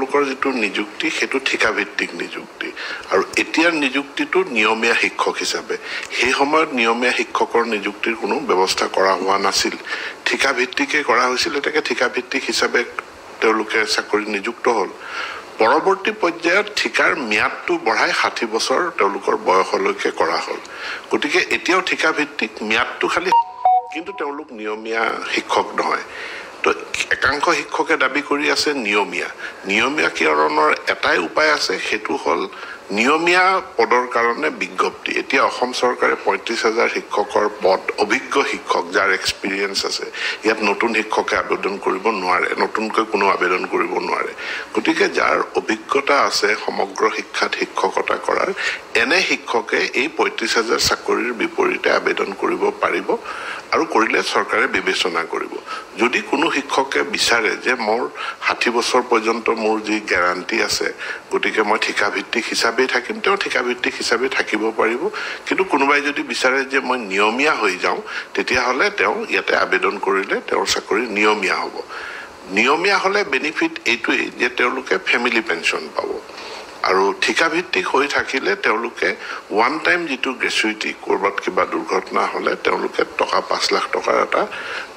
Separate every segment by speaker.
Speaker 1: তেওঁলোকৰ যেটো নিযুক্তি হেতু ঠিকাভিত্তিক নিযুক্তি আৰু এতিয়াৰ নিযুক্তিটো নিয়মীয়া শিক্ষক হিচাপে সেই সময়ত নিয়মীয়া শিক্ষকৰ নিযুক্তিৰ কোনো ব্যৱস্থা কৰা হোৱা নাছিল ঠিকাভিত্তিকে কৰা হৈছিল এটাকে ঠিকাভিত্তিক হিচাপে তেওঁলোকে চাকৰি নিযুক্ত হ'ল পৰৱৰ্তী পৰ্যায়ত ঠিকাৰ ম্যাদটো বঢ়াই 60 বছৰ তেওঁলোকৰ বয়সলৈকে কৰা হ'ল গতিকে এতিয়াও ঠিকাভিত্তিক ম্যাদটো খালি কিন্তু তেওঁলোক নিয়মীয়া শিক্ষক নহয় তো একাংশ শিক্ষকে দাবী কৰি আছে নিয়মীয়া কিৰণৰ এটাই উপায় আছে হেতু হল নিয়মীয়া পদৰ কাৰণে বিজ্ঞপ্তি এতিয়া অসম চৰকাৰে ৩৫,০০০ শিক্ষকৰ পদ অভিজ্ঞ শিক্ষক যাৰ এক্সপেৰিয়েন্স আছে ইয়াত নতুন শিক্ষকে আবেদন কৰিব নোৱাৰে নতুনকৈ কোনো আবেদন কৰিব নোৱাৰে গতিকে যাৰ অভিজ্ঞতা আছে সমগ্ৰ শিক্ষাত শিক্ষকতা কৰাৰ এনে শিক্ষকে এই ৩৫,০০০ চাকৰিৰ বিপৰীতে আবেদন কৰিব পাৰিব আৰু কৰিলে চৰকাৰে বিবেচনা কৰিব যদি কোনো শিক্ষকে বিচাৰে যে মোৰ 60 বছৰ পৰ্যন্ত মোৰ যি গ্যাৰান্টি আছে গতিকে মই ঠিকাভিত্তিক হিচাপে থাকিম তেওঁ ঠিকাভিত্তিক হিচাপে থাকিব পাৰিব কিন্তু কোনোবাই যদি বিচাৰে যে মই নিয়মীয়া হৈ যাওঁ তেতিয়া হলে তেওঁ ইয়াতে আবেদন কৰিলে তেওঁৰ চাকৰি নিয়মীয়া হ'ব নিয়মীয়া হলে বেনিফিট এইটোই যে তেওঁলোকে ফ্যামিলি পেনশন পাব আৰু ঠিকাভিত্তিক হৈ থাকিলে তেওঁলোকে ওয়ান টাইম যেটো গ্ৰেচুইটি কৰবাত কিবা দুৰ্ঘটনা হলে তেওঁলোকে টকা 5 লাখ টকাৰ এটা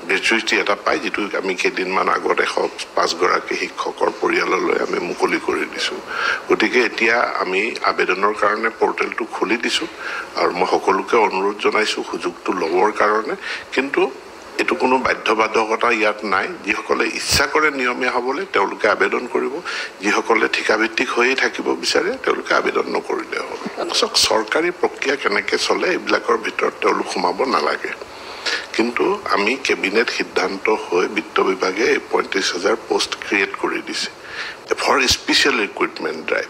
Speaker 1: গ্ৰেচুইটি এটা পায় যেটো আমি কেদিনমান আগত 105 গৰাকী শিক্ষকৰ পৰিয়াললৈ আমি মুকলি কৰি দিছো গতিকে এতিয়া আমি আবেদনৰ কাৰণে পৰ্টেলটো খুলি দিছো আৰু মই সকলোকে অনুৰোধ জনাইছো সুযোগটো লবৰ কাৰণে কিন্তু এটো কোনো বাধ্যবাধকতা ইয়াত নাই যিসকলে ইচ্ছা কৰে নিয়মীয়া হ'বলৈ তেওঁলোকে আবেদন কৰিব যিসকলে ঠিকাভিত্তিক হৈ থাকিব বিচাৰে তেওঁলোকে আবেদন নকৰিলে হ'ল চৰকাৰী প্ৰক্ৰিয়া কেনেকৈ চলে এইবিলাকৰ ভিতৰত তেওঁলোক সোমাব নালাগে কিন্তু আমি কেবিনেট সিদ্ধান্ত হৈ বিত্ত বিভাগে ৩৫,০০০ পোষ্ট ক্ৰিয়েট কৰি দিছে ফৰ স্পেশাল ৰিক্ৰুটমেন্ট ড্ৰাইভ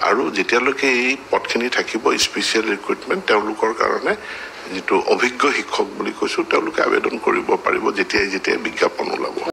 Speaker 1: আৰু যেতিয়ালৈকে এই পদখিনি থাকিব স্পেশাল ৰিক্ৰুটমেন্ট তেওঁলোকৰ কাৰণে যেটো অভিজ্ঞ শিক্ষক বুলি কৈছো তেওঁলোকে আবেদন কৰিব পাৰিব যেতিয়া বিজ্ঞাপন ওলাব